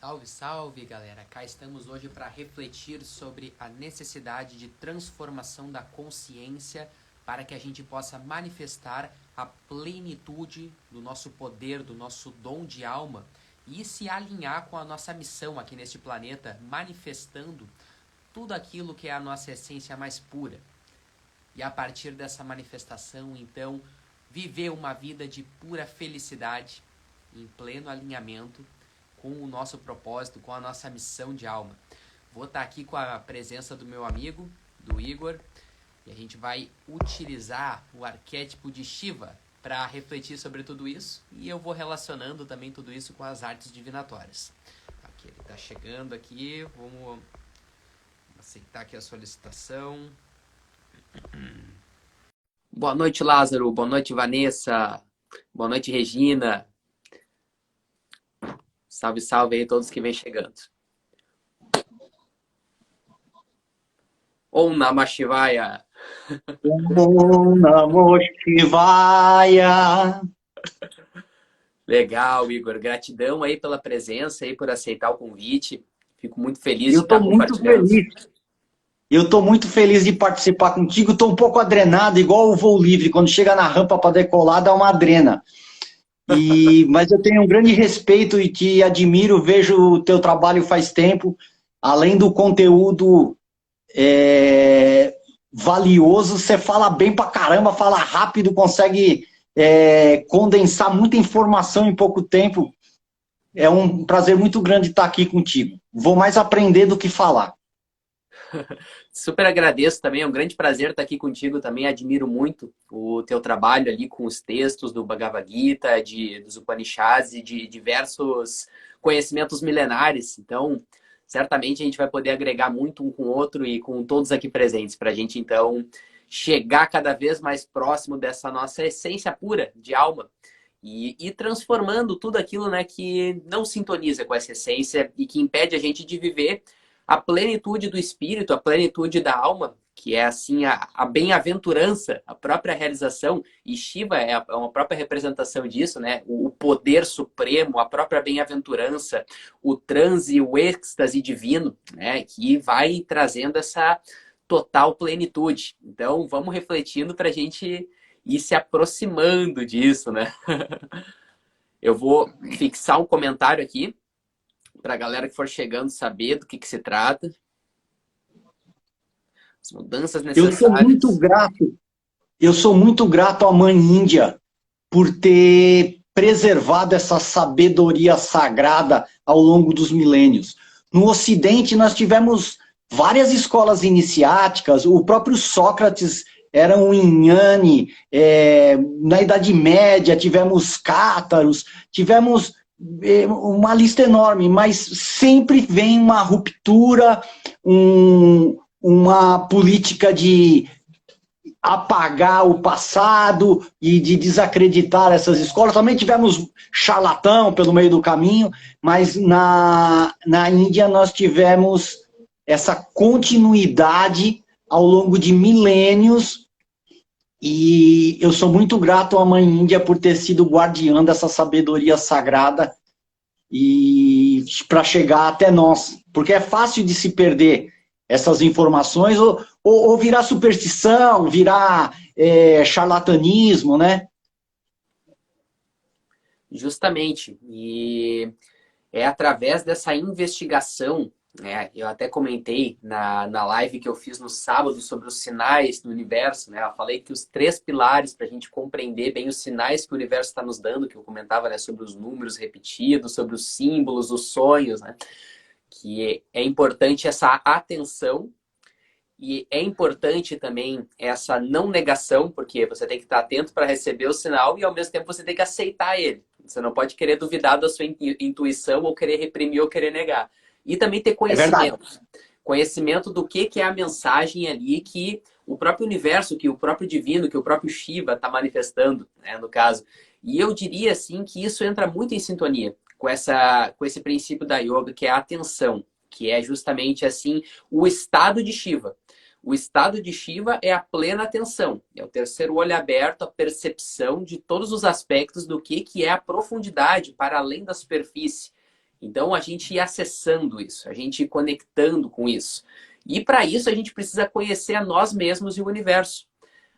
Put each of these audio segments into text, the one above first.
Salve, salve, galera! Cá estamos hoje para refletir sobre a necessidade de transformação da consciência para que a gente possa manifestar a plenitude do nosso poder, do nosso dom de alma e se alinhar com a nossa missão aqui neste planeta, manifestando tudo aquilo que é a nossa essência mais pura. E a partir dessa manifestação, então, viver uma vida de pura felicidade, em pleno alinhamento com o nosso propósito, com a nossa missão de alma. Vou estar aqui com a presença do meu amigo, do Igor, e a gente vai utilizar o arquétipo de Shiva para refletir sobre tudo isso, e eu vou relacionando também tudo isso com as artes divinatórias. Aqui, ele está chegando aqui, vamos aceitar aqui a solicitação. Boa noite, Lázaro, boa noite, Vanessa, boa noite, Regina. Salve, salve aí todos que vêm chegando. Om Namah Shivaya. Om Namo Shivaya. Legal, Igor. Gratidão aí pela presença aí, por aceitar o convite. Fico muito feliz de Eu estar estou muito compartilhando. feliz. Eu estou muito feliz de participar contigo. Estou um pouco adrenado, igual o voo livre. Quando chega na rampa para decolar, dá uma adrena. Mas eu tenho um grande respeito e te admiro. Vejo o teu trabalho faz tempo. Além do conteúdo valioso, você fala bem pra caramba, fala rápido, consegue condensar muita informação em pouco tempo. É um prazer muito grande estar aqui contigo. Vou mais aprender do que falar. Super agradeço também, é um grande prazer estar aqui contigo também, admiro muito o teu trabalho ali com os textos do Bhagavad Gita, dos Upanishads e de diversos conhecimentos milenares. Então, certamente a gente vai poder agregar muito um com o outro e com todos aqui presentes, para a gente então chegar cada vez mais próximo dessa nossa essência pura de alma e ir transformando tudo aquilo, né, que não sintoniza com essa essência e que impede a gente de viver a plenitude do espírito, a plenitude da alma, que é assim a bem-aventurança, a própria realização, e Shiva é uma própria representação disso, né? O poder supremo, a própria bem-aventurança, o transe, o êxtase divino, né? Que vai trazendo essa total plenitude. Então, vamos refletindo para a gente ir se aproximando disso, né? Eu vou fixar um comentário aqui para a galera que for chegando saber do que se trata. As mudanças necessárias. Eu sou muito grato à Mãe Índia por ter preservado essa sabedoria sagrada ao longo dos milênios. No Ocidente, nós tivemos várias escolas iniciáticas, o próprio Sócrates era um inhane, na Idade Média tivemos cátaros, tivemos uma lista enorme, mas sempre vem uma ruptura, uma política de apagar o passado e de desacreditar essas escolas. Também tivemos charlatão pelo meio do caminho, mas na Índia nós tivemos essa continuidade ao longo de milênios e eu sou muito grato à Mãe Índia por ter sido guardiã dessa sabedoria sagrada e para chegar até nós, porque é fácil de se perder essas informações ou virar superstição, virar charlatanismo, né? Justamente. E é através dessa investigação, né? Eu até comentei na live que eu fiz no sábado sobre os sinais do universo, né? Eu falei que os 3 pilares para a gente compreender bem os sinais que o universo está nos dando, que eu comentava, né, sobre os números repetidos, sobre os símbolos, os sonhos, né? Que é importante essa atenção e é importante também essa não negação, porque você tem que estar atento para receber o sinal e ao mesmo tempo você tem que aceitar ele. Você não pode querer duvidar da sua intuição ou querer reprimir ou querer negar. E também ter É verdade. conhecimento. Conhecimento do que é a mensagem ali que o próprio universo, que o próprio divino, que o próprio Shiva está manifestando, né, no caso. E eu diria assim que isso entra muito em sintonia com esse princípio da yoga, que é a atenção, que é justamente assim o estado de Shiva. O estado de Shiva é a plena atenção, é o terceiro olho aberto, a percepção de todos os aspectos do que é a profundidade para além da superfície. Então, a gente ir acessando isso, a gente ir conectando com isso. E para isso, a gente precisa conhecer a nós mesmos e o universo.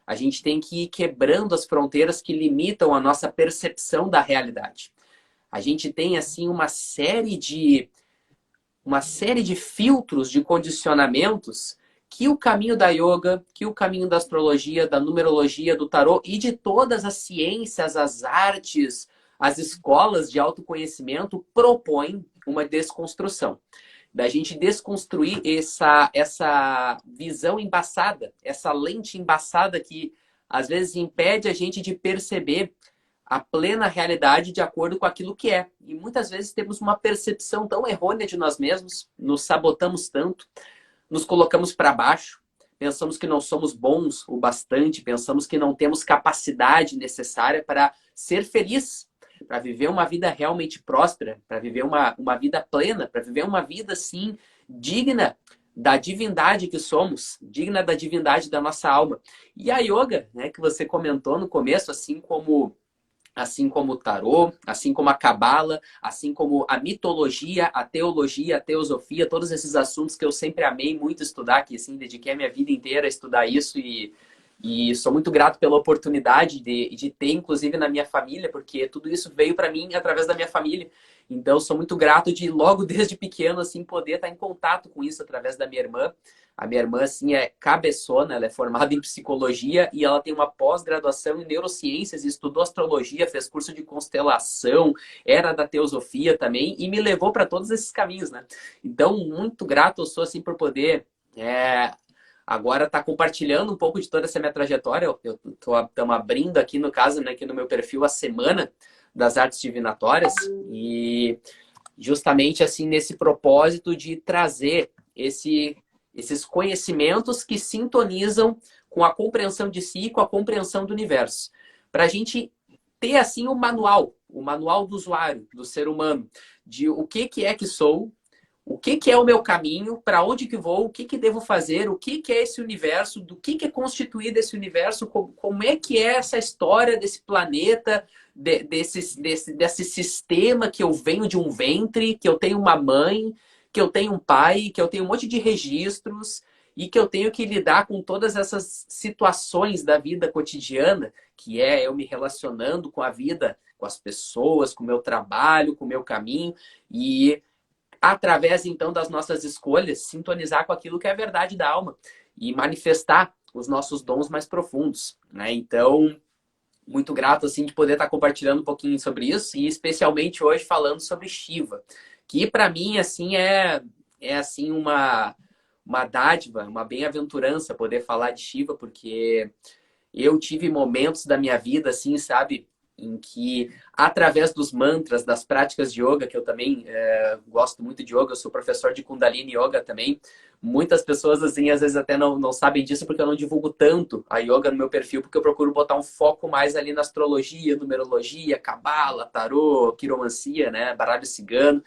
A gente tem que ir quebrando as fronteiras que limitam a nossa percepção da realidade. A gente tem, assim, uma série de filtros, de condicionamentos que o caminho da yoga, que o caminho da astrologia, da numerologia, do tarô e de todas as ciências, as artes, as escolas de autoconhecimento propõem uma desconstrução. Da gente desconstruir essa visão embaçada, essa lente embaçada que às vezes impede a gente de perceber a plena realidade de acordo com aquilo que é. E muitas vezes temos uma percepção tão errônea de nós mesmos, nos sabotamos tanto, nos colocamos para baixo, pensamos que não somos bons o bastante, pensamos que não temos capacidade necessária para ser feliz, para viver uma vida realmente próspera, para viver uma vida plena, para viver uma vida, sim, digna da divindade que somos, digna da divindade da nossa alma. E a yoga, né, que você comentou no começo, assim como o tarô, assim como a cabala, assim como a mitologia, a teologia, a teosofia, todos esses assuntos que eu sempre amei muito estudar, que assim, dediquei a minha vida inteira a estudar isso e sou muito grato pela oportunidade de ter, inclusive, na minha família, porque tudo isso veio para mim através da minha família. Então, sou muito grato de, logo desde pequeno, assim, poder estar em contato com isso através da minha irmã. A minha irmã, assim, é cabeçona, ela é formada em psicologia e ela tem uma pós-graduação em neurociências, estudou astrologia, fez curso de constelação, era da teosofia também e me levou para todos esses caminhos, né? Então, muito grato eu sou, assim, por poder agora estar compartilhando um pouco de toda essa minha trajetória. Estamos abrindo aqui, no caso, né, aqui no meu perfil, a Semana das Artes Divinatórias e justamente, assim, nesse propósito de trazer esses conhecimentos que sintonizam com a compreensão de si e com a compreensão do universo. Para a gente ter, assim, o manual do usuário, do ser humano, de o que é que sou, o que é o meu caminho, para onde que vou, o que devo fazer, o que é esse universo, do que é constituído esse universo, como é que é essa história desse planeta, desse sistema que eu venho de um ventre, que eu tenho uma mãe, que eu tenho um pai, que eu tenho um monte de registros e que eu tenho que lidar com todas essas situações da vida cotidiana, que é eu me relacionando com a vida, com as pessoas, com o meu trabalho, com o meu caminho e através, então, das nossas escolhas, sintonizar com aquilo que é a verdade da alma e manifestar os nossos dons mais profundos, né? Então, muito grato, assim, de poder estar compartilhando um pouquinho sobre isso e especialmente hoje falando sobre Shiva, que para mim, assim, assim, uma dádiva, uma bem-aventurança poder falar de Shiva, porque eu tive momentos da minha vida, assim, sabe, em que, através dos mantras, das práticas de yoga, que eu também gosto muito de yoga, eu sou professor de Kundalini Yoga também. Muitas pessoas, assim, às vezes até não sabem disso, porque eu não divulgo tanto a yoga no meu perfil, porque eu procuro botar um foco mais ali na astrologia, numerologia, cabala, tarô, quiromancia, né, baralho cigano.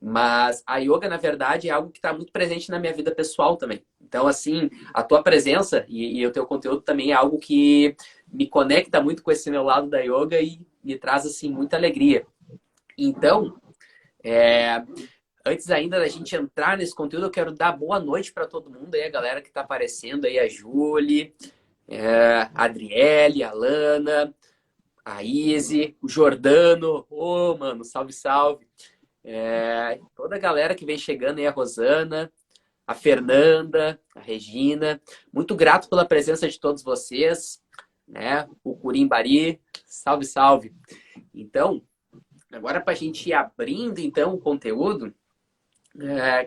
Mas a yoga, na verdade, é algo que está muito presente na minha vida pessoal também. Então, assim, a tua presença e o teu conteúdo também é algo que me conecta muito com esse meu lado da yoga e me traz, assim, muita alegria. Então, antes ainda da gente entrar nesse conteúdo, eu quero dar boa noite para todo mundo aí, a galera que está aparecendo aí, a Júlia, a Adriele, a Lana, a Izzy, o Jordano. Ô, mano, salve, salve. Toda a galera que vem chegando aí, a Rosana, a Fernanda, a Regina. Muito grato pela presença de todos vocês, né? O Curimbari, salve, salve. Então, agora para a gente ir abrindo então o conteúdo,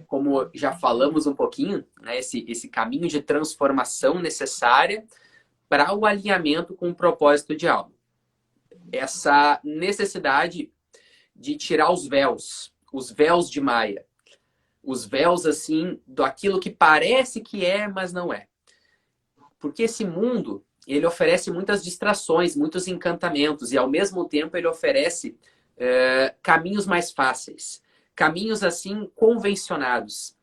como já falamos um pouquinho, né, esse caminho de transformação necessária para o alinhamento com o propósito de alma. Essa necessidade de tirar os véus de Maia. Os véus, assim, do aquilo que parece que é, mas não é. Porque esse mundo, ele oferece muitas distrações, muitos encantamentos, e ao mesmo tempo ele oferece caminhos mais fáceis. Caminhos, assim, convencionados.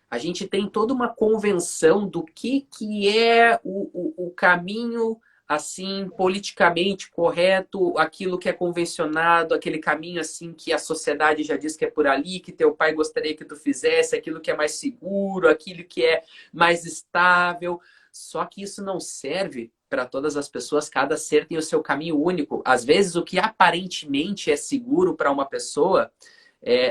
A gente tem toda uma convenção do que é o caminho assim, politicamente correto, aquilo que é convencionado, aquele caminho assim que a sociedade já diz que é por ali, que teu pai gostaria que tu fizesse, aquilo que é mais seguro, aquilo que é mais estável. Só que isso não serve para todas as pessoas, cada ser tem o seu caminho único. Às vezes, o que aparentemente é seguro para uma pessoa,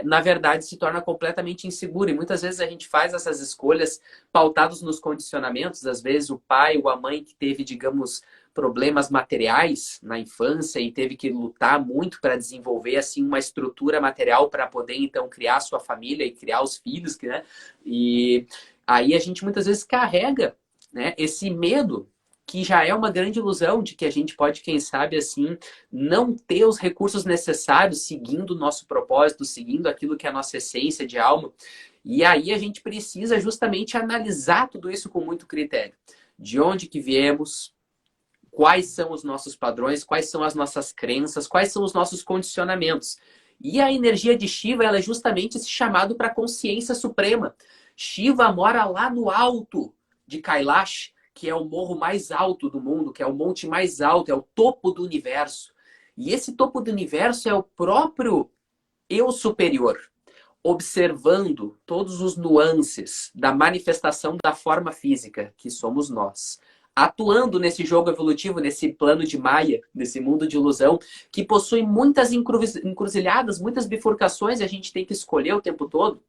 na verdade, se torna completamente inseguro. E muitas vezes a gente faz essas escolhas pautados nos condicionamentos. Às vezes, o pai ou a mãe que teve, digamos, problemas materiais na infância e teve que lutar muito para desenvolver assim uma estrutura material para poder, então, criar sua família e criar os filhos, né? E aí a gente muitas vezes carrega, né, esse medo, que já é uma grande ilusão de que a gente pode, quem sabe, assim, não ter os recursos necessários seguindo o nosso propósito, seguindo aquilo que é a nossa essência de alma. E aí a gente precisa justamente analisar tudo isso com muito critério. De onde que viemos, quais são os nossos padrões, quais são as nossas crenças, quais são os nossos condicionamentos. E a energia de Shiva, ela é justamente esse chamado para a consciência suprema. Shiva mora lá no alto de Kailash, que é o morro mais alto do mundo, que é o monte mais alto, é o topo do universo. E esse topo do universo é o próprio eu superior, observando todos os nuances da manifestação da forma física, que somos nós. Atuando nesse jogo evolutivo, nesse plano de Maia, nesse mundo de ilusão, que possui muitas encruzilhadas, muitas bifurcações, e a gente tem que escolher o tempo todo.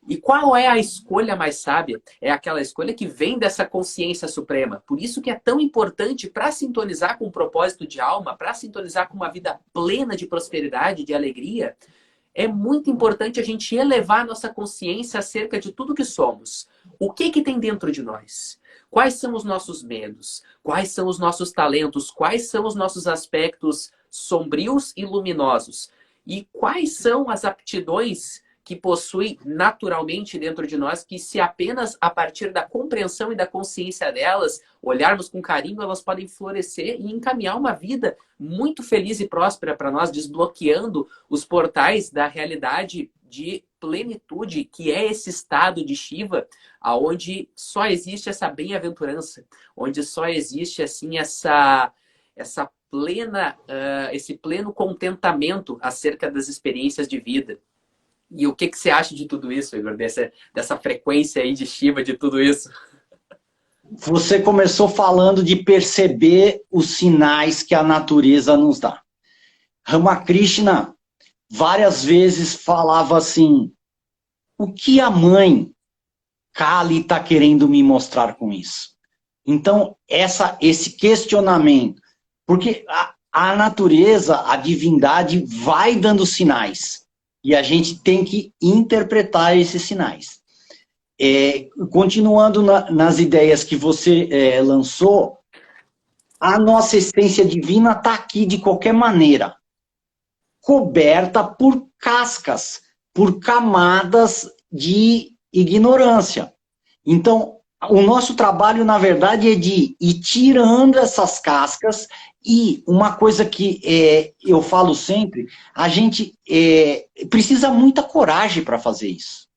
E qual é a escolha mais sábia? É aquela escolha que vem dessa consciência suprema. Por isso que é tão importante para sintonizar com o propósito de alma, para sintonizar com uma vida plena de prosperidade, de alegria, é muito importante a gente elevar a nossa consciência acerca de tudo que somos. O que tem dentro de nós? Quais são os nossos medos? Quais são os nossos talentos? Quais são os nossos aspectos sombrios e luminosos? E quais são as aptidões que possui naturalmente dentro de nós, que se apenas a partir da compreensão e da consciência delas, olharmos com carinho, elas podem florescer e encaminhar uma vida muito feliz e próspera para nós, desbloqueando os portais da realidade de plenitude, que é esse estado de Shiva, aonde só existe essa bem-aventurança, onde só existe assim essa plena, esse pleno contentamento acerca das experiências de vida. E o que você acha de tudo isso, Igor? Dessa frequência aí de Shiva, de tudo isso? Você começou falando de perceber os sinais que a natureza nos dá. Ramakrishna várias vezes falava assim: o que a mãe Kali está querendo me mostrar com isso? Então, esse questionamento, porque a natureza, a divindade vai dando sinais. E a gente tem que interpretar esses sinais. Continuando nas ideias que você lançou, a nossa essência divina está aqui de qualquer maneira, coberta por cascas, por camadas de ignorância. Então, o nosso trabalho, na verdade, é de ir tirando essas cascas. E uma coisa que eu falo sempre, a gente precisa muita coragem para fazer isso.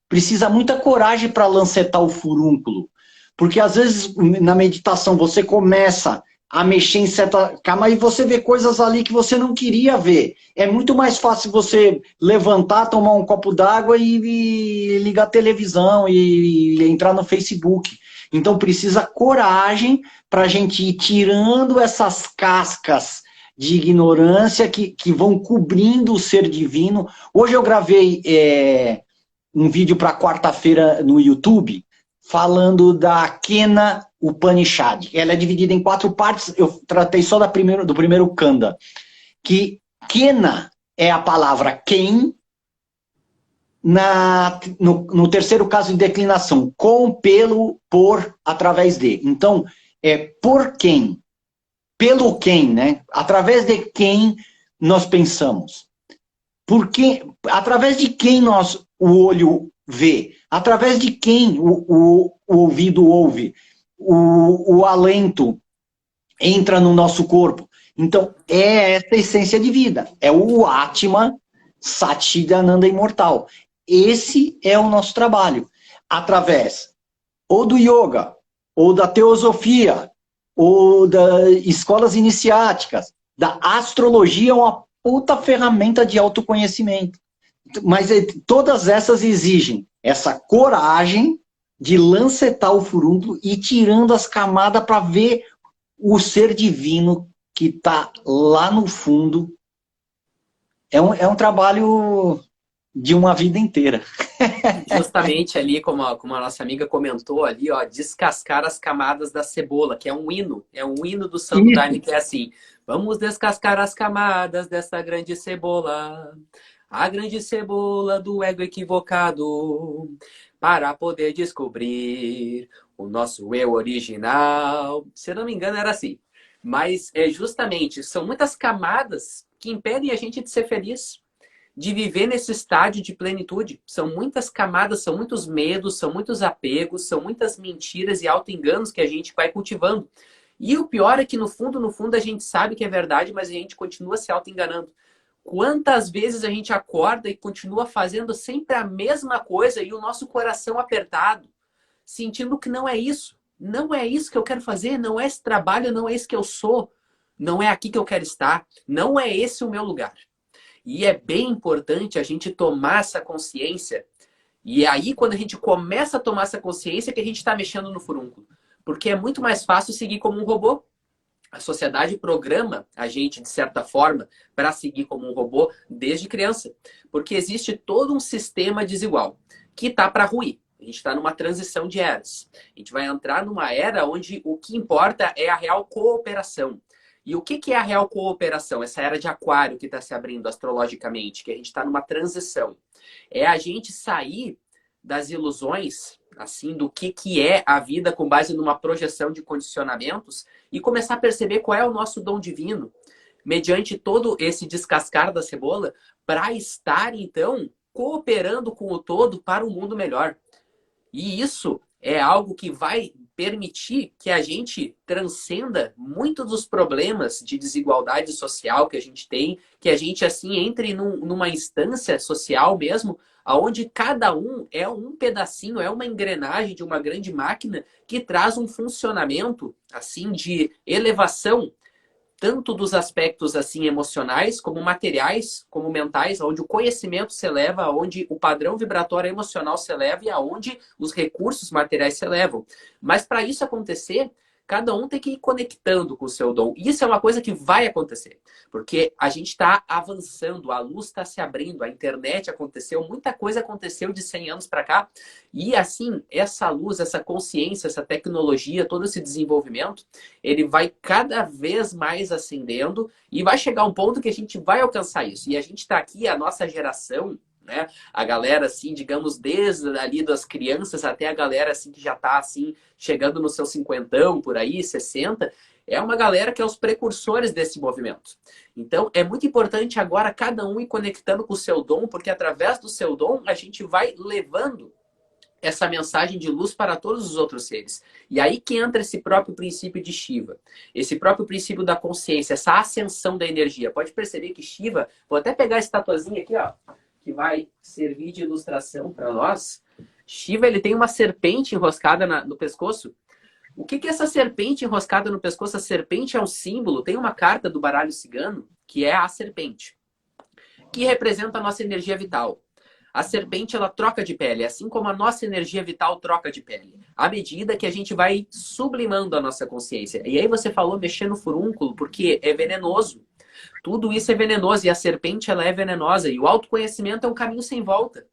Precisa muita coragem para lancetar o furúnculo. Porque às vezes na meditação você começa a mexer em certa cama e você vê coisas ali que você não queria ver. É muito mais fácil você levantar, tomar um copo d'água e ligar a televisão e entrar no Facebook. Então precisa coragem para a gente ir tirando essas cascas de ignorância que vão cobrindo o ser divino. Hoje eu gravei um vídeo para quarta-feira no YouTube falando da Kena Upanishad. Ela é dividida em 4 partes, eu tratei só do primeiro Kanda. Que Kena é a palavra quem, no terceiro caso de declinação, com, pelo, por, através de. Então, por quem, pelo quem, né? Através de quem nós pensamos. Porque, através de quem o olho vê, através de quem o ouvido ouve, o alento entra no nosso corpo. Então, é essa essência de vida. É o Atma Satchidananda imortal. Esse é o nosso trabalho. Através ou do yoga, ou da teosofia, ou das escolas iniciáticas. Da astrologia é uma puta ferramenta de autoconhecimento. Mas todas essas exigem essa coragem de lancetar o furúnculo e ir tirando as camadas para ver o ser divino que está lá no fundo. É um trabalho de uma vida inteira. Justamente ali, como a nossa amiga comentou ali, ó, descascar as camadas da cebola, que é um hino do Santo Daime, que é assim: vamos descascar as camadas dessa grande cebola, a grande cebola do ego equivocado, para poder descobrir o nosso eu original. Se eu não me engano, era assim. Mas é justamente, são muitas camadas que impedem a gente de ser feliz, de viver nesse estádio de plenitude. São muitas camadas, são muitos medos, são muitos apegos, são muitas mentiras e auto-enganos que a gente vai cultivando. E o pior é que, no fundo, a gente sabe que é verdade, mas a gente continua se auto-enganando. Quantas vezes a gente acorda e continua fazendo sempre a mesma coisa e o nosso coração apertado, sentindo que não é isso. Não é isso que eu quero fazer, não é esse trabalho, não é isso que eu sou, não é aqui que eu quero estar, não é esse o meu lugar. E é bem importante a gente tomar essa consciência. E é aí, quando a gente começa a tomar essa consciência, que a gente está mexendo no furúnculo. Porque é muito mais fácil seguir como um robô. A sociedade programa a gente, de certa forma, para seguir como um robô desde criança. Porque existe todo um sistema desigual que está para ruir. A gente está numa transição de eras. A gente vai entrar numa era onde o que importa é a real cooperação. E o que é a real cooperação? Essa era de aquário que está se abrindo astrologicamente, que a gente está numa transição. É a gente sair das ilusões, assim, do que é a vida com base numa projeção de condicionamentos e começar a perceber qual é o nosso dom divino, mediante todo esse descascar da cebola, para estar, então, cooperando com o todo para um mundo melhor. E isso é algo que vai permitir que a gente transcenda muitos dos problemas de desigualdade social que a gente tem, que a gente, assim, entre numa instância social mesmo, onde cada um é um pedacinho, é uma engrenagem de uma grande máquina que traz um funcionamento, assim, de elevação, tanto dos aspectos assim emocionais, como materiais, como mentais, onde o conhecimento se eleva, onde o padrão vibratório emocional se eleva e aonde os recursos materiais se elevam. Mas para isso acontecer, cada um tem que ir conectando com o seu dom. E isso é uma coisa que vai acontecer, porque a gente está avançando, a luz está se abrindo, a internet aconteceu, muita coisa aconteceu de 100 anos para cá. E assim, essa luz, essa consciência, essa tecnologia, todo esse desenvolvimento, ele vai cada vez mais ascendendo e vai chegar um ponto que a gente vai alcançar isso. E a gente está aqui, a nossa geração, né? A galera, assim, digamos, desde ali das crianças até a galera, assim, que já está, assim, chegando no seu cinquentão, por aí, 60, é uma galera que é os precursores desse movimento. Então, é muito importante agora cada um ir conectando com o seu dom, porque através do seu dom a gente vai levando essa mensagem de luz para todos os outros seres. E aí que entra esse próprio princípio de Shiva, esse próprio princípio da consciência, essa ascensão da energia. Pode perceber que Shiva, vou até pegar a estatuazinha aqui, ó, que vai servir de ilustração para nós. Shiva, ele tem uma serpente enroscada no pescoço. O que é essa serpente enroscada no pescoço? A serpente é um símbolo, tem uma carta do baralho cigano, que é a serpente, que representa a nossa energia vital. A serpente, ela troca de pele, assim como a nossa energia vital troca de pele, à medida que a gente vai sublimando a nossa consciência. E aí você falou mexer no furúnculo, porque é venenoso. Tudo isso é venenoso e a serpente, ela é venenosa. E o autoconhecimento é um caminho sem volta.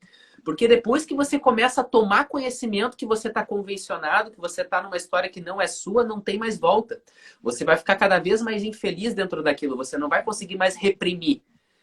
Porque depois que você começa a tomar conhecimento que você está convencionado, que você está numa história que não é sua, não tem mais volta. Você vai ficar cada vez mais infeliz dentro daquilo. Você não vai conseguir mais reprimir.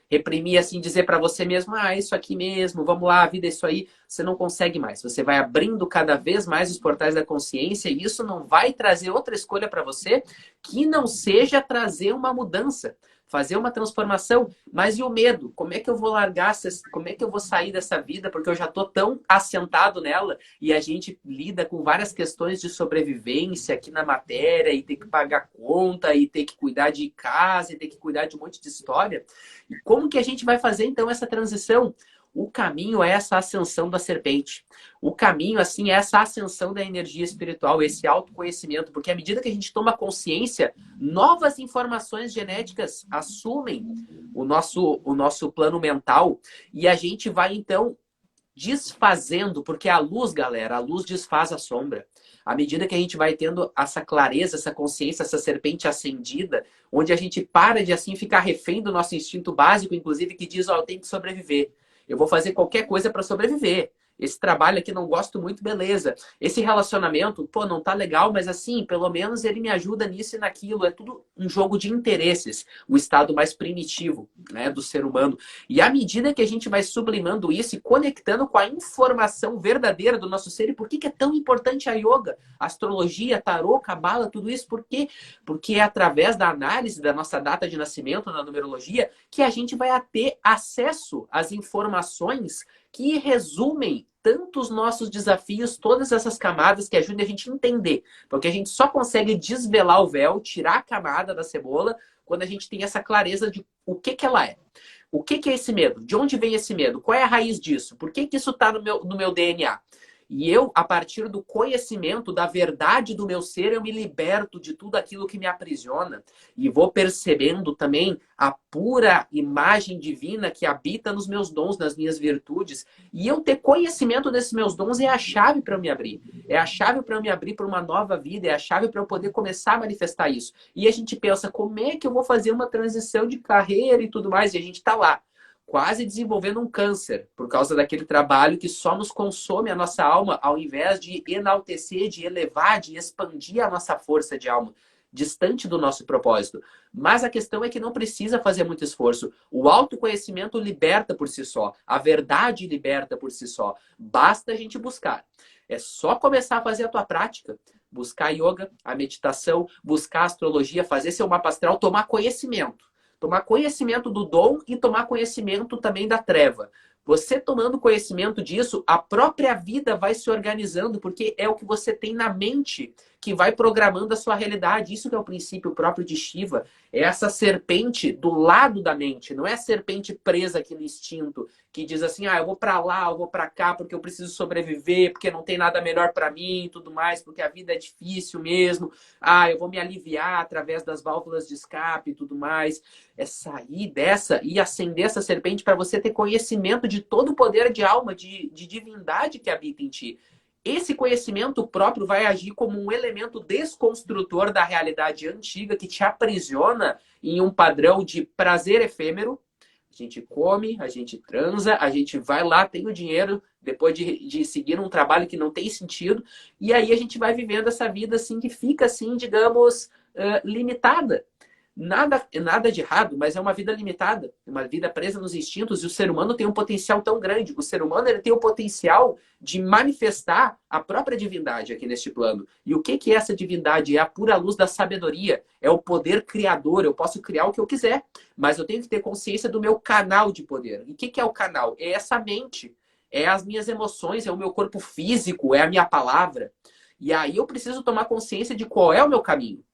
Reprimir, assim, dizer para você mesmo, ah, isso aqui mesmo, vamos lá, a vida é isso aí. Você não consegue mais. Você vai abrindo cada vez mais os portais da consciência e isso não vai trazer outra escolha para você que não seja trazer uma mudança, fazer uma transformação. Mas e o medo? Como é que eu vou largar, como é que eu vou sair dessa vida? Porque eu já estou tão assentado nela e a gente lida com várias questões de sobrevivência aqui na matéria e ter que pagar conta e ter que cuidar de casa e ter que cuidar de um monte de história. E como que a gente vai fazer então essa transição? O caminho é essa ascensão da serpente. O caminho, assim, é essa ascensão da energia espiritual, esse autoconhecimento, porque à medida que a gente toma consciência, novas informações genéticas assumem o nosso plano mental e a gente vai, então, desfazendo, porque a luz, galera, a luz desfaz a sombra. À medida que a gente vai tendo essa clareza, essa consciência, essa serpente acendida, onde a gente para de, assim, ficar refém do nosso instinto básico, inclusive, que diz, ó, eu tenho que sobreviver. Eu vou fazer qualquer coisa para sobreviver. Esse trabalho aqui não gosto muito, beleza. Esse relacionamento, pô, não tá legal, mas assim, pelo menos ele me ajuda nisso e naquilo. É tudo um jogo de interesses, o estado mais primitivo, né, do ser humano. E à medida que a gente vai sublimando isso e conectando com a informação verdadeira do nosso ser, e por que que é tão importante a yoga, a astrologia, tarô, cabala, tudo isso? Por quê? Porque é através da análise da nossa data de nascimento na numerologia que a gente vai ter acesso às informações que resumem tantos nossos desafios, todas essas camadas que ajudam a gente a entender. Porque a gente só consegue desvelar o véu, tirar a camada da cebola, quando a gente tem essa clareza de o que que ela é. O que que é esse medo? De onde vem esse medo? Qual é a raiz disso? Por que que isso está no meu DNA? E eu, a partir do conhecimento da verdade do meu ser, eu me liberto de tudo aquilo que me aprisiona e vou percebendo também a pura imagem divina que habita nos meus dons, nas minhas virtudes. E eu ter conhecimento desses meus dons é a chave para eu me abrir. É a chave para eu me abrir para uma nova vida, é a chave para eu poder começar a manifestar isso. E a gente pensa, como é que eu vou fazer uma transição de carreira e tudo mais? E a gente está lá, quase desenvolvendo um câncer, por causa daquele trabalho que só nos consome a nossa alma, ao invés de enaltecer, de elevar, de expandir a nossa força de alma, distante do nosso propósito. Mas a questão é que não precisa fazer muito esforço. O autoconhecimento liberta por si só. A verdade liberta por si só. Basta a gente buscar. É só começar a fazer a tua prática. Buscar yoga, a meditação, buscar a astrologia, fazer seu mapa astral, tomar conhecimento. Tomar conhecimento do dom e tomar conhecimento também da treva. Você tomando conhecimento disso, a própria vida vai se organizando, porque é o que você tem na mente que vai programando a sua realidade. Isso que é o princípio próprio de Shiva. É essa serpente do lado da mente, não é a serpente presa aqui no instinto, que diz assim, ah, eu vou para lá, eu vou para cá, porque eu preciso sobreviver, porque não tem nada melhor para mim e tudo mais, porque a vida é difícil mesmo. Ah, eu vou me aliviar através das válvulas de escape e tudo mais. É sair dessa e acender essa serpente para você ter conhecimento de todo o poder de alma, de divindade que habita em ti. Esse conhecimento próprio vai agir como um elemento desconstrutor da realidade antiga que te aprisiona em um padrão de prazer efêmero. A gente come, a gente transa, a gente vai lá, tem o dinheiro, depois de seguir um trabalho que não tem sentido, e aí a gente vai vivendo essa vida assim que fica assim, digamos, limitada. Nada de errado, mas é uma vida limitada, uma vida presa nos instintos, e o ser humano tem um potencial tão grande. O ser humano ele tem o potencial de manifestar a própria divindade aqui neste plano. E o que que é essa divindade? É a pura luz da sabedoria, é o poder criador. Eu posso criar o que eu quiser, mas eu tenho que ter consciência do meu canal de poder. E o que que é o canal? É essa mente, é as minhas emoções, é o meu corpo físico, é a minha palavra. E aí eu preciso tomar consciência de qual é o meu caminho.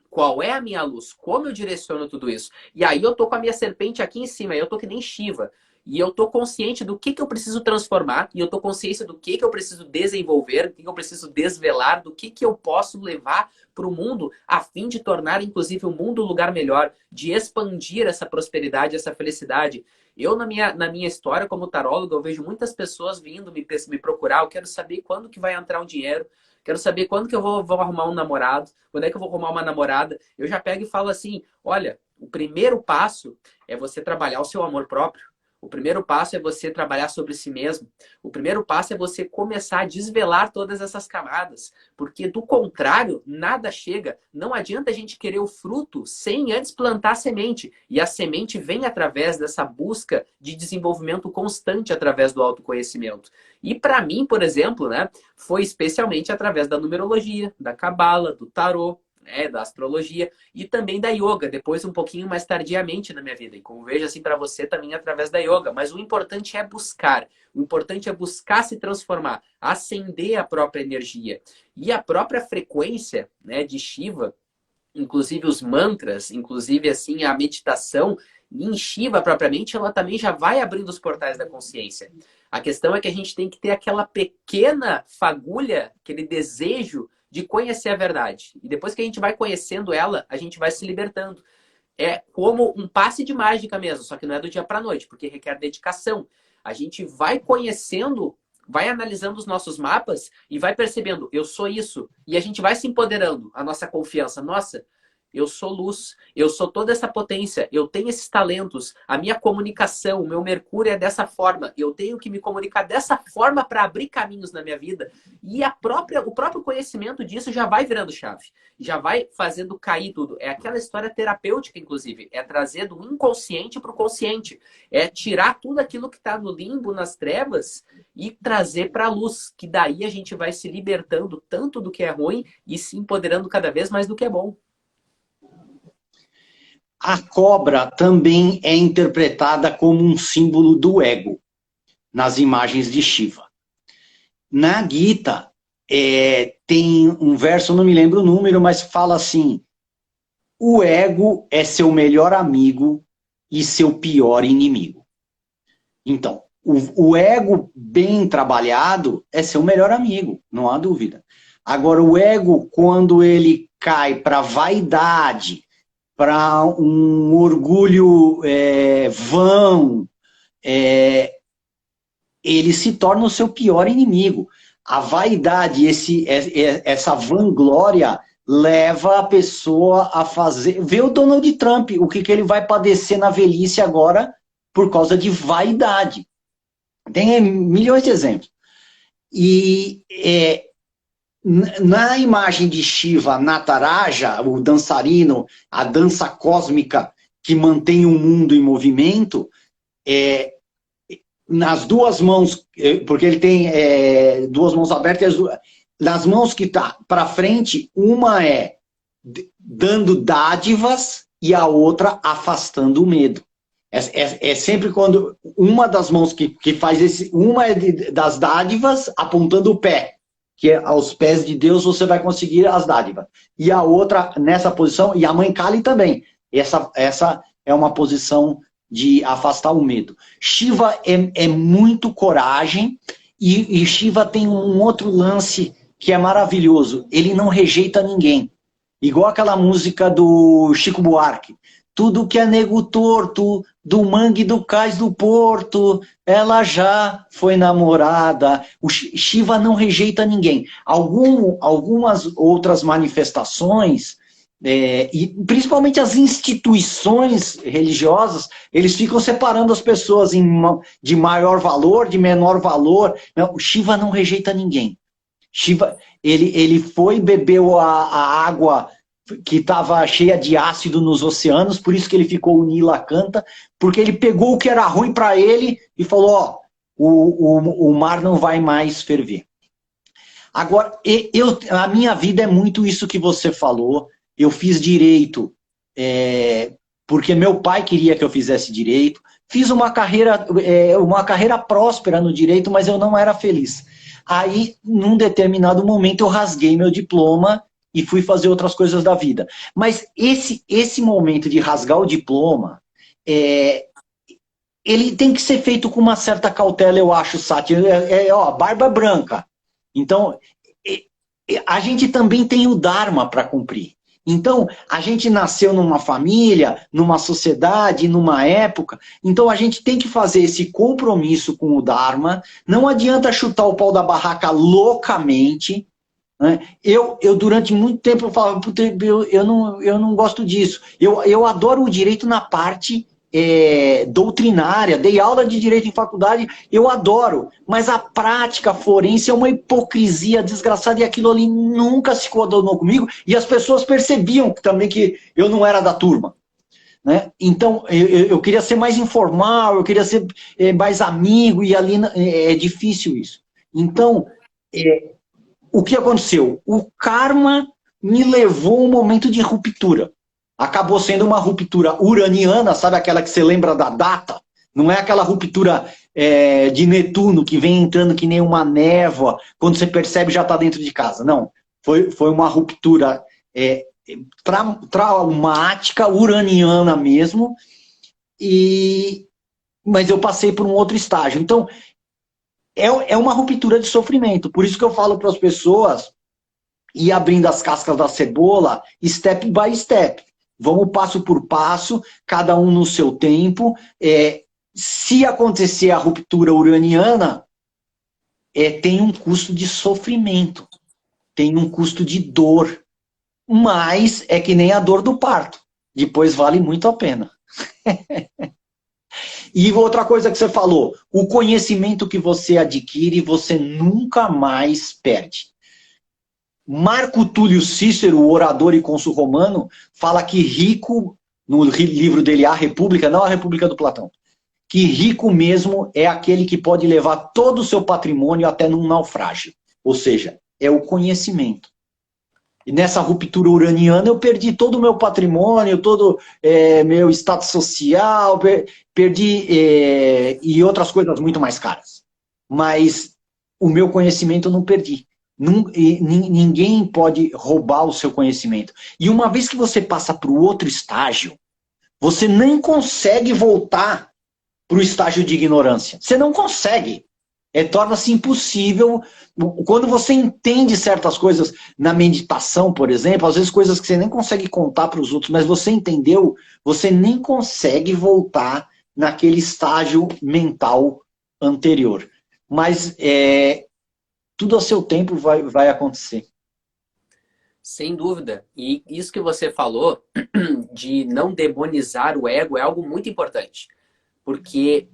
Qual é a minha luz? Como eu direciono tudo isso? E aí eu tô com a minha serpente aqui em cima, eu tô que nem Shiva. E eu tô consciente do que eu preciso transformar, e eu tô consciente do que eu preciso desenvolver, do que eu preciso desvelar, do que eu posso levar para o mundo, a fim de tornar, inclusive, o mundo um lugar melhor, de expandir essa prosperidade, essa felicidade. Eu, na minha história como tarólogo, eu vejo muitas pessoas vindo me procurar, eu quero saber quando que vai entrar o dinheiro, quero saber quando que eu vou arrumar um namorado, quando é que eu vou arrumar uma namorada. Eu já pego e falo assim, olha, o primeiro passo é você trabalhar o seu amor próprio. O primeiro passo é você trabalhar sobre si mesmo. O primeiro passo é você começar a desvelar todas essas camadas. Porque, do contrário, nada chega. Não adianta a gente querer o fruto sem antes plantar a semente. E a semente vem através dessa busca de desenvolvimento constante através do autoconhecimento. E para mim, por exemplo, né, foi especialmente através da numerologia, da cabala, do tarô, da astrologia e também da yoga, depois um pouquinho mais tardiamente na minha vida. E como vejo assim para você também através da yoga. Mas o importante é buscar. O importante é buscar se transformar, acender a própria energia. E a própria frequência, né, de Shiva, inclusive os mantras, inclusive assim a meditação, Em Shiva, propriamente, ela também já vai abrindo os portais da consciência. A questão é que a gente tem que ter aquela pequena fagulha, aquele desejo de conhecer a verdade. E depois que a gente vai conhecendo ela, a gente vai se libertando. É como um passe de mágica mesmo, só que não é do dia para a noite, porque requer dedicação. A gente vai conhecendo, vai analisando os nossos mapas e vai percebendo, eu sou isso. E a gente vai se empoderando, a nossa confiança. Nossa, eu sou luz, eu sou toda essa potência, eu tenho esses talentos, a minha comunicação, o meu Mercúrio é dessa forma, eu tenho que me comunicar dessa forma para abrir caminhos na minha vida. E o próprio conhecimento disso já vai virando chave, já vai fazendo cair tudo. É aquela história terapêutica, inclusive, é trazer do inconsciente para o consciente, é tirar tudo aquilo que está no limbo, nas trevas, e trazer para a luz, que daí a gente vai se libertando tanto do que é ruim e se empoderando cada vez mais do que é bom. A cobra também é interpretada como um símbolo do ego nas imagens de Shiva. Na Gita, tem um verso, não me lembro o número, mas fala assim: o ego é seu melhor amigo e seu pior inimigo. Então, o ego bem trabalhado é seu melhor amigo, não há dúvida. Agora, o ego, quando ele cai para vaidade, para um orgulho vão, ele se torna o seu pior inimigo. A vaidade, essa vanglória, leva a pessoa a fazer... Vê o Donald Trump, o que ele vai padecer na velhice agora por causa de vaidade. Tem milhões de exemplos. E na imagem de Shiva, Nataraja, o dançarino, a dança cósmica que mantém o mundo em movimento, nas duas mãos, porque ele tem duas mãos abertas, nas mãos que está para frente, uma é dando dádivas e a outra afastando o medo. É sempre quando uma das mãos que faz uma é das dádivas apontando o pé, que é aos pés de Deus você vai conseguir as dádivas. E a outra nessa posição, e a mãe Kali também. Essa é uma posição de afastar o medo. Shiva é muito coragem, e Shiva tem um outro lance que é maravilhoso. Ele não rejeita ninguém. Igual aquela música do Chico Buarque. Tudo que é nego torto, do mangue do cais do porto, ela já foi namorada. O Shiva não rejeita ninguém. Algumas outras manifestações, e principalmente as instituições religiosas, eles ficam separando as pessoas de maior valor, de menor valor. Não, o Shiva não rejeita ninguém. Shiva, ele foi, bebeu a água que estava cheia de ácido nos oceanos, por isso que ele ficou o Nilakanta, porque ele pegou o que era ruim para ele e falou, ó, o mar não vai mais ferver. Agora, a minha vida é muito isso que você falou. Eu fiz direito porque meu pai queria que eu fizesse direito. Fiz uma carreira próspera no direito, mas eu não era feliz. Aí, num determinado momento, eu rasguei meu diploma e fui fazer outras coisas da vida. Mas esse momento de rasgar o diploma, ele tem que ser feito com uma certa cautela, eu acho, Sati. Barba branca. Então, a gente também tem o Dharma para cumprir. Então, a gente nasceu numa família, numa sociedade, numa época, então a gente tem que fazer esse compromisso com o Dharma. Não adianta chutar o pau da barraca loucamente. Né? Eu durante muito tempo, eu falava, eu não gosto disso. Eu adoro o direito na parte doutrinária, dei aula de direito em faculdade, eu adoro, mas a prática forense é uma hipocrisia desgraçada, e aquilo ali nunca se coadunou comigo, e as pessoas percebiam também que eu não era da turma. Né? Então, eu queria ser mais informal, eu queria ser mais amigo, e ali é difícil isso. Então, o que aconteceu? O karma me levou a um momento de ruptura. Acabou sendo uma ruptura uraniana, sabe aquela que você lembra da data? Não é aquela ruptura de Netuno, que vem entrando que nem uma névoa, quando você percebe já está dentro de casa. Não, foi uma ruptura traumática, uraniana mesmo, mas eu passei por um outro estágio. Então, é uma ruptura de sofrimento. Por isso que eu falo para as pessoas ir abrindo as cascas da cebola, step by step. Vamos passo por passo, cada um no seu tempo. Se acontecer a ruptura uraniana, tem um custo de sofrimento, tem um custo de dor, mas é que nem a dor do parto. Depois vale muito a pena. E outra coisa que você falou, o conhecimento que você adquire, você nunca mais perde. Marco Túlio Cícero, o orador e cônsul romano, fala que rico, no livro dele A República, não a República do Platão, que rico mesmo é aquele que pode levar todo o seu patrimônio até num naufrágio. Ou seja, é o conhecimento. E nessa ruptura uraniana eu perdi todo o meu patrimônio, todo meu status social, perdi e outras coisas muito mais caras. Mas o meu conhecimento eu não perdi. Ninguém pode roubar o seu conhecimento. E uma vez que você passa para o outro estágio, você nem consegue voltar para o estágio de ignorância. Você não consegue. Torna-se impossível. Quando você entende certas coisas na meditação, por exemplo, às vezes coisas que você nem consegue contar para os outros, mas você entendeu, você nem consegue voltar naquele estágio mental anterior. Mas tudo a seu tempo vai acontecer. Sem dúvida. E isso que você falou de não demonizar o ego é algo muito importante. Porque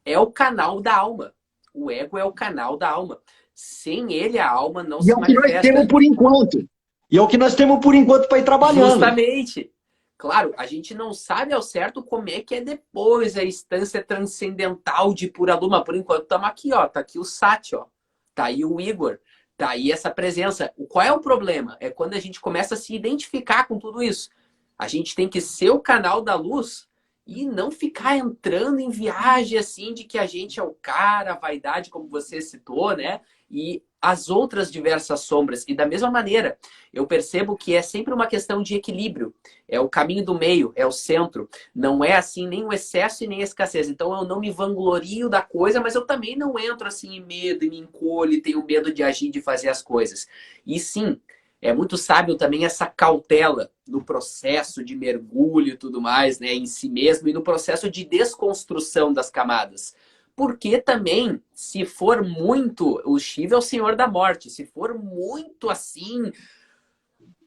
é o canal da alma. O ego é o canal da alma. Sem ele, a alma não se manifesta. E é o que nós temos por enquanto. E é o que nós temos por enquanto para ir trabalhando. Justamente. Claro, a gente não sabe ao certo como é que é depois a instância transcendental de pura luma. Por enquanto, estamos aqui, ó. Tá aqui o Sati, ó. Tá aí o Igor. Tá aí essa presença. Qual é o problema? É quando a gente começa a se identificar com tudo isso. A gente tem que ser o canal da luz e não ficar entrando em viagem assim de que a gente é o cara, a vaidade, como você citou, né? E as outras diversas sombras. E da mesma maneira, eu percebo que é sempre uma questão de equilíbrio. É o caminho do meio, é o centro. Não é assim nem o excesso e nem a escassez. Então eu não me vanglorio da coisa, mas eu também não entro assim em medo e me encolho e tenho medo de agir, de fazer as coisas. E sim, é muito sábio também essa cautela no processo de mergulho e tudo mais, né, em si mesmo e no processo de desconstrução das camadas. Porque também, se for muito, o Shiva é o senhor da morte, se for muito assim,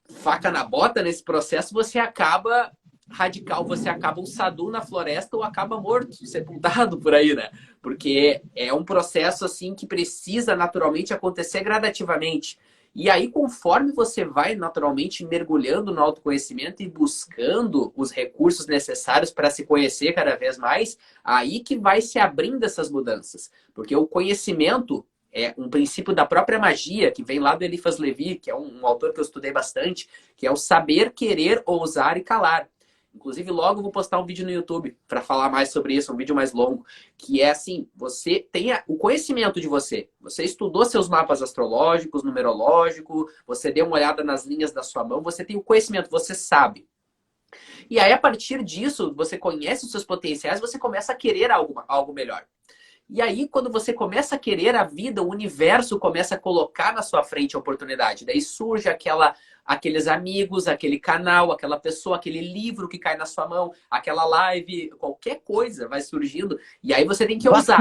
faca na bota nesse processo, você acaba radical, você acaba um sadhu na floresta ou acaba morto, sepultado por aí, né? Porque é um processo assim que precisa naturalmente acontecer gradativamente. E aí, conforme você vai naturalmente mergulhando no autoconhecimento e buscando os recursos necessários para se conhecer cada vez mais, aí que vai se abrindo essas mudanças. Porque o conhecimento é um princípio da própria magia, que vem lá do Eliphas Levi, que é um autor que eu estudei bastante, que é o saber, querer, ousar e calar. Inclusive, logo vou postar um vídeo no YouTube para falar mais sobre isso, um vídeo mais longo, que é assim, você tem o conhecimento de você. Você estudou seus mapas astrológicos, numerológico, você deu uma olhada nas linhas da sua mão, você tem o conhecimento, você sabe. E aí, a partir disso, você conhece os seus potenciais, você começa a querer algo melhor. E aí, quando você começa a querer a vida, o universo começa a colocar na sua frente a oportunidade. Daí surge aqueles amigos, aquele canal, aquela pessoa, aquele livro que cai na sua mão, aquela live, qualquer coisa vai surgindo. E aí você tem que ousar.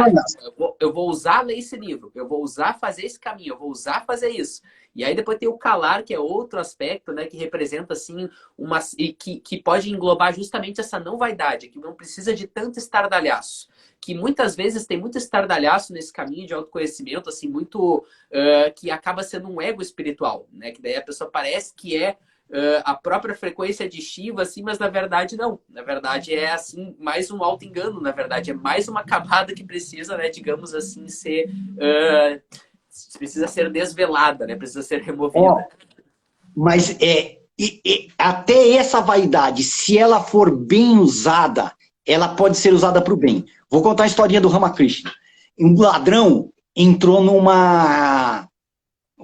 Eu vou usar ler esse livro, eu vou usar fazer esse caminho, eu vou usar fazer isso. E aí depois tem o calar, que é outro aspecto, né, que representa assim que pode englobar justamente essa não vaidade, que não precisa de tanto estardalhaço. Que muitas vezes tem muito estardalhaço nesse caminho de autoconhecimento, assim, muito que acaba sendo um ego espiritual, né? Que daí a pessoa parece que é a própria frequência de Shiva, assim, mas na verdade não. Na verdade é, assim, mais um auto-engano, na verdade. É mais uma camada que precisa, né, digamos assim, ser... precisa ser desvelada, né? Precisa ser removida. Mas até essa vaidade, se ela for bem usada, ela pode ser usada para o bem. Vou contar a historinha do Ramakrishna. Um ladrão entrou numa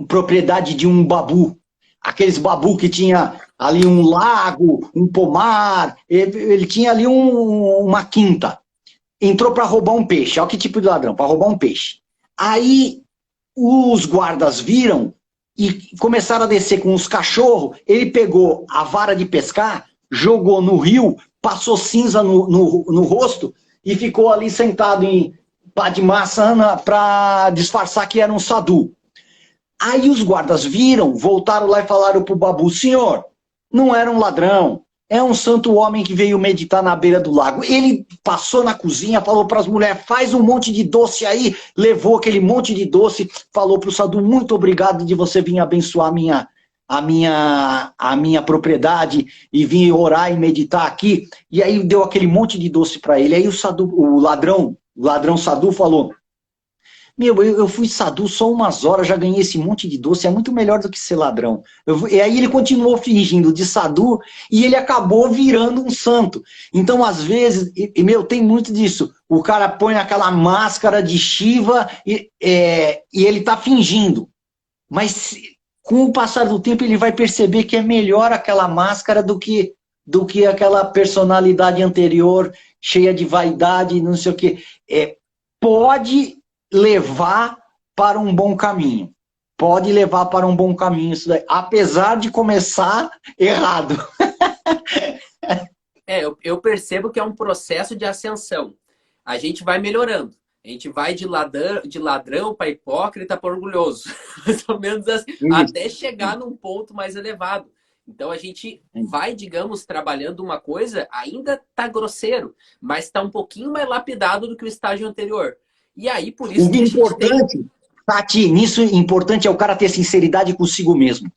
propriedade de um babu. Aqueles babu que tinha ali um lago, um pomar, ele tinha ali uma quinta. Entrou para roubar um peixe. Olha que tipo de ladrão, para roubar um peixe. Aí os guardas viram e começaram a descer com os cachorros. Ele pegou a vara de pescar, jogou no rio, passou cinza no rosto e ficou ali sentado em pá de maçã para disfarçar que era um sadu. Aí os guardas viram, voltaram lá e falaram para o Babu: senhor, não era um ladrão, é um santo homem que veio meditar na beira do lago. Ele passou na cozinha, falou para as mulheres: faz um monte de doce aí, levou aquele monte de doce, falou para o Sadu: muito obrigado de você vir abençoar a minha propriedade e vir orar e meditar aqui. E aí deu aquele monte de doce para ele. Aí o ladrão Sadu falou: meu, eu fui Sadu só umas horas, já ganhei esse monte de doce, é muito melhor do que ser ladrão. E aí ele continuou fingindo de Sadu e ele acabou virando um santo. Então, às vezes, meu, tem muito disso. O cara põe aquela máscara de Shiva e ele tá fingindo. Mas com o passar do tempo ele vai perceber que é melhor aquela máscara do que aquela personalidade anterior, cheia de vaidade, não sei o quê. Pode levar para um bom caminho. Pode levar para um bom caminho isso daí, apesar de começar errado. Eu percebo que é um processo de ascensão. A gente vai melhorando. A gente vai de ladrão para hipócrita para orgulhoso. Mais ou menos assim, até chegar num ponto mais elevado. Então a gente vai, digamos, trabalhando uma coisa, ainda tá grosseiro, mas tá um pouquinho mais lapidado do que o estágio anterior. E aí, por isso o importante, Tati, nisso importante é o cara ter sinceridade consigo mesmo.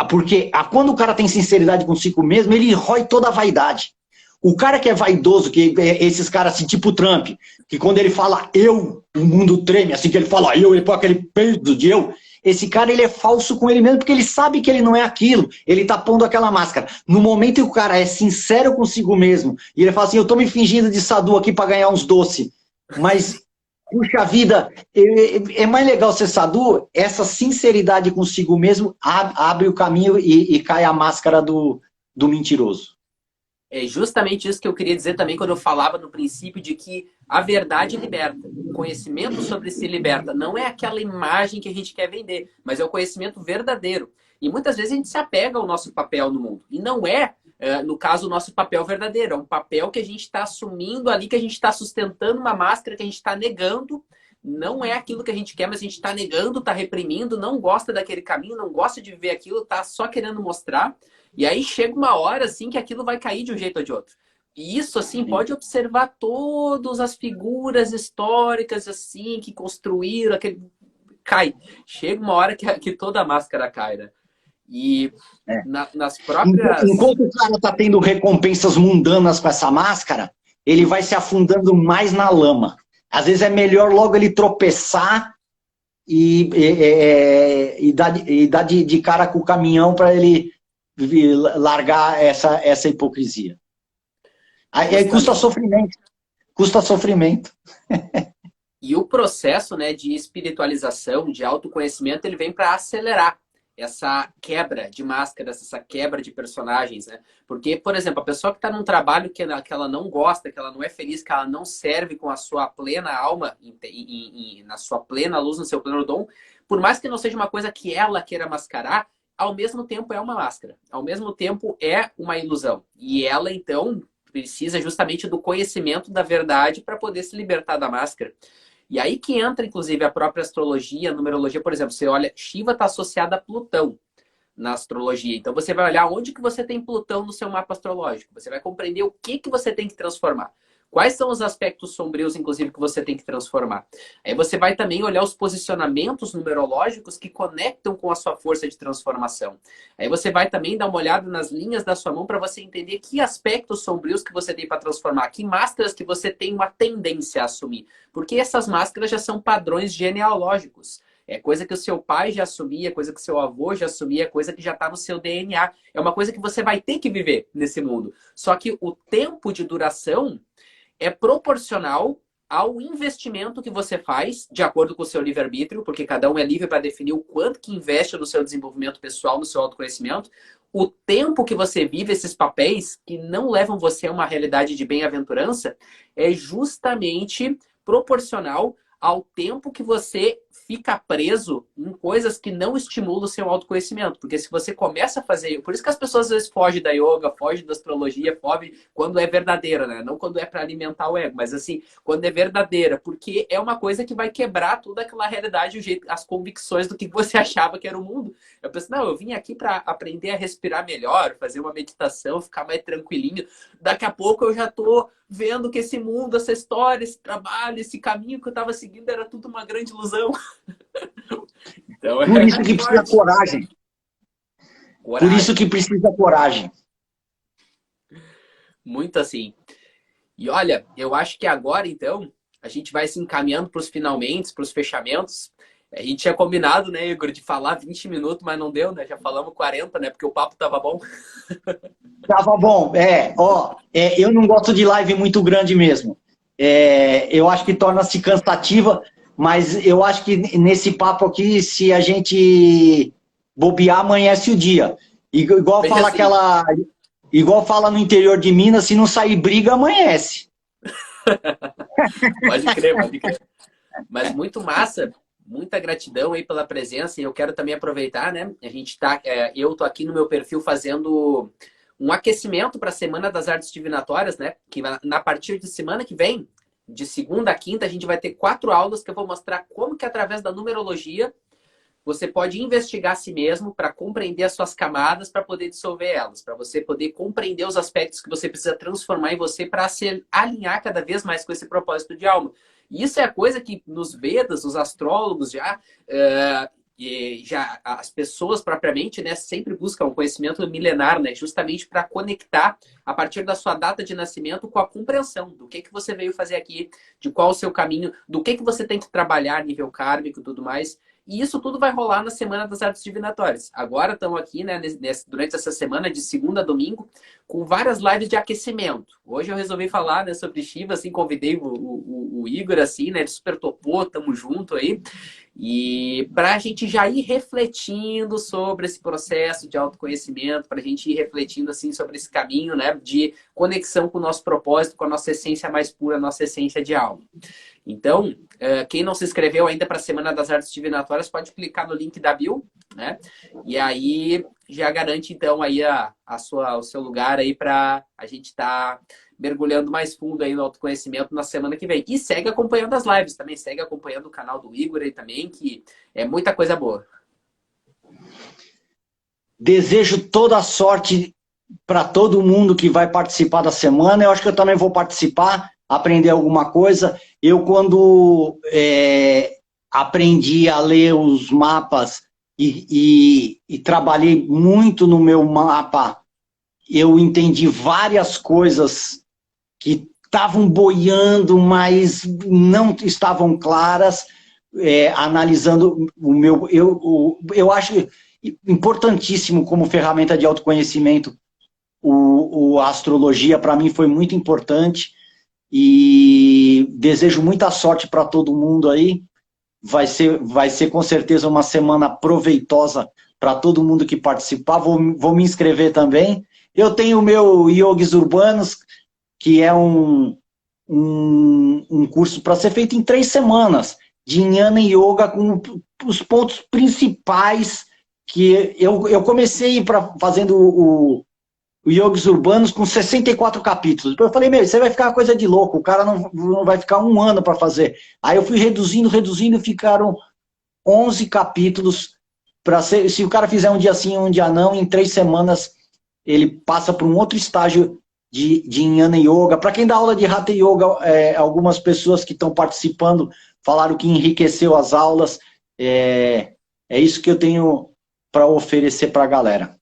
Porque quando o cara tem sinceridade consigo mesmo, ele rói toda a vaidade. O cara que é vaidoso, que esses caras assim, tipo Trump, que quando ele fala eu, o mundo treme, assim que ele fala eu, ele põe aquele peso de eu. Esse cara, ele é falso com ele mesmo, porque ele sabe que ele não é aquilo. Ele tá pondo aquela máscara. No momento que o cara é sincero consigo mesmo, e ele fala assim: eu tô me fingindo de Sadu aqui para ganhar uns doces. Mas, puxa vida, é mais legal ser Sadu. Essa sinceridade consigo mesmo abre o caminho e cai a máscara do mentiroso. É justamente isso que eu queria dizer também quando eu falava no princípio de que a verdade liberta. O conhecimento sobre si liberta. Não é aquela imagem que a gente quer vender, mas é o conhecimento verdadeiro. E muitas vezes a gente se apega ao nosso papel no mundo. E não é, no caso, o nosso papel verdadeiro. É um papel que a gente está assumindo ali, que a gente está sustentando uma máscara, que a gente está negando. Não é aquilo que a gente quer, mas a gente está negando, está reprimindo, não gosta daquele caminho, não gosta de viver aquilo, está só querendo mostrar. E aí chega uma hora, assim, que aquilo vai cair de um jeito ou de outro. E isso, assim, pode observar todas as figuras históricas, assim, que construíram aquele... Cai. Chega uma hora que toda a máscara cai, né? E nas próprias... Enquanto o cara tá tendo recompensas mundanas com essa máscara, ele vai se afundando mais na lama. Às vezes é melhor logo ele tropeçar e dar de cara com o caminhão para ele largar essa hipocrisia. Aí custa sofrimento. Custa sofrimento. E o processo, né, de espiritualização, de autoconhecimento, ele vem para acelerar essa quebra de máscaras, essa quebra de personagens, né? Porque, por exemplo, a pessoa que está num trabalho que ela não gosta, que ela não é feliz, que ela não serve com a sua plena alma, na sua plena luz, no seu pleno dom, por mais que não seja uma coisa que ela queira mascarar, ao mesmo tempo é uma máscara, ao mesmo tempo é uma ilusão. E ela, então, precisa justamente do conhecimento da verdade para poder se libertar da máscara. E aí que entra, inclusive, a própria astrologia, a numerologia, por exemplo. Você olha, Shiva está associada a Plutão na astrologia. Então, você vai olhar onde que você tem Plutão no seu mapa astrológico. Você vai compreender o que você tem que transformar. Quais são os aspectos sombrios, inclusive, que você tem que transformar? Aí você vai também olhar os posicionamentos numerológicos que conectam com a sua força de transformação. Aí você vai também dar uma olhada nas linhas da sua mão para você entender que aspectos sombrios que você tem para transformar, que máscaras que você tem uma tendência a assumir. Porque essas máscaras já são padrões genealógicos. É coisa que o seu pai já assumia, coisa que o seu avô já assumia, coisa que já está no seu DNA. É uma coisa que você vai ter que viver nesse mundo. Só que o tempo de duração é proporcional ao investimento que você faz, de acordo com o seu livre-arbítrio, porque cada um é livre para definir o quanto que investe no seu desenvolvimento pessoal, no seu autoconhecimento, o tempo que você vive esses papéis que não levam você a uma realidade de bem-aventurança é justamente proporcional ao tempo que você fica preso em coisas que não estimulam o seu autoconhecimento. Porque se você começa a fazer... Por isso que as pessoas às vezes fogem da yoga, fogem da astrologia, fogem quando é verdadeira, né? Não quando é para alimentar o ego, mas assim, quando é verdadeira. Porque é uma coisa que vai quebrar toda aquela realidade, o jeito, as convicções do que você achava que era o mundo. Eu pensei, não, eu vim aqui para aprender a respirar melhor, fazer uma meditação, ficar mais tranquilinho. Daqui a pouco eu já tô vendo que esse mundo, essa história, esse trabalho, esse caminho que eu estava seguindo era tudo uma grande ilusão. Então, Por isso que precisa forte. coragem. Por isso que precisa coragem. Muito assim. E olha, eu acho que agora, então, a gente vai se encaminhando para os finalmente, para os fechamentos. A gente tinha combinado, né, Igor, de falar 20 minutos, mas não deu, né? Já falamos 40, né? Porque o papo tava bom. Tava bom. Eu não gosto de live muito grande mesmo. Eu acho que torna-se cansativa, mas eu acho que nesse papo aqui, se a gente bobear, amanhece o dia. Igual fala assim. Igual fala no interior de Minas, se não sair briga, amanhece. Pode crer, pode crer. Mas muito massa, muita gratidão aí pela presença. E eu quero também aproveitar, né? A gente tá, eu tô aqui no meu perfil fazendo um aquecimento para a Semana das Artes Divinatórias, né? Que na partir de semana que vem, de segunda a quinta, a gente vai ter 4 aulas que eu vou mostrar como que através da numerologia você pode investigar a si mesmo para compreender as suas camadas, para poder dissolver elas, para você poder compreender os aspectos que você precisa transformar em você para se alinhar cada vez mais com esse propósito de alma. E isso é a coisa que nos Vedas, os astrólogos já as pessoas propriamente, né, sempre buscam um conhecimento milenar, né, justamente para conectar a partir da sua data de nascimento com a compreensão do que você veio fazer aqui, de qual o seu caminho, do que você tem que trabalhar a nível kármico e tudo mais. E isso tudo vai rolar na Semana das Artes Divinatórias. Agora estamos aqui, né, durante essa semana, de segunda a domingo, com várias lives de aquecimento. Hoje eu resolvi falar, né, sobre Shiva, assim, convidei o Igor, assim, né, ele super topou, tamo junto aí. E para a gente já ir refletindo sobre esse processo de autoconhecimento, para a gente ir refletindo, assim, sobre esse caminho, né, de conexão com o nosso propósito, com a nossa essência mais pura, a nossa essência de alma. Então, quem não se inscreveu ainda para a Semana das Artes Divinatórias pode clicar no link da bio, né? E aí já garante então aí o seu lugar aí para a gente estar mergulhando mais fundo aí no autoconhecimento na semana que vem. E segue acompanhando as lives também, segue acompanhando o canal do Igor aí também, que é muita coisa boa. Desejo toda a sorte para todo mundo que vai participar da semana. Eu acho que eu também vou participar, aprender alguma coisa. Eu, quando aprendi a ler os mapas e trabalhei muito no meu mapa, eu entendi várias coisas que estavam boiando, mas não estavam claras, analisando o meu... Eu acho importantíssimo como ferramenta de autoconhecimento. A astrologia, para mim, foi muito importante. E desejo muita sorte para todo mundo aí. Vai ser com certeza uma semana proveitosa para todo mundo que participar. Vou me inscrever também. Eu tenho o meu Yogis Urbanos, que é um curso para ser feito em 3 semanas, de Jnana Yoga, com os pontos principais que eu comecei fazendo o Yogis Urbanos com 64 capítulos. Eu falei, você vai ficar uma coisa de louco, o cara não vai ficar 1 ano para fazer. Aí eu fui reduzindo, ficaram 11 capítulos. Se o cara fizer um dia sim, um dia não, em 3 semanas ele passa para um outro estágio de Jnana Yoga. Para quem dá aula de Hatha Yoga, algumas pessoas que estão participando falaram que enriqueceu as aulas. É isso que eu tenho para oferecer para a galera.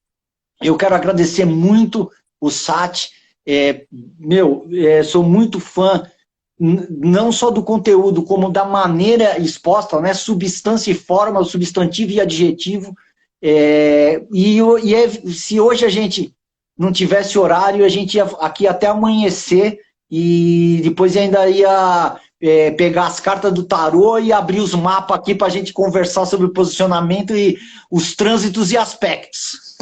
Eu quero agradecer muito o Sati. Sou muito fã, não só do conteúdo, como da maneira exposta, né? Substância e forma, substantivo e adjetivo. Se hoje a gente não tivesse horário, a gente ia aqui até amanhecer e depois ainda ia pegar as cartas do tarô e abrir os mapas aqui para a gente conversar sobre o posicionamento e os trânsitos e aspectos.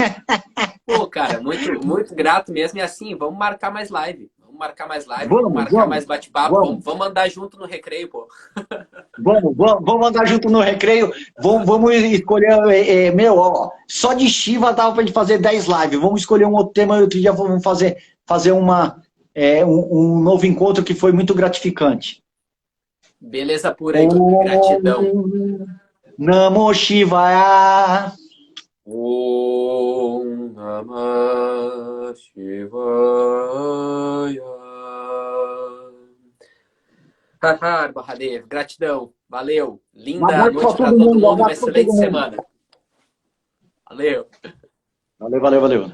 Pô, cara, muito, muito grato mesmo. E assim, vamos marcar mais live. Vamos marcar mais live, vamos Vamos, marcar vamos, mais bate-papo, vamos. vamos andar junto no recreio, pô. Vamos andar junto no recreio. Vamos escolher. Meu, ó, só de Shiva dava pra gente fazer 10 lives. Vamos escolher um outro tema e outro dia vamos fazer um novo encontro que foi muito gratificante. Beleza pura aí, mano. Gratidão. Om Namo Shivaya. Om Namah Shivaya. Haha, Bahadev, gratidão. Valeu. Um Linda abraço para noite para todo todo mundo. Um mundo e uma abraço para todo excelente mundo. semana. Valeu. Valeu.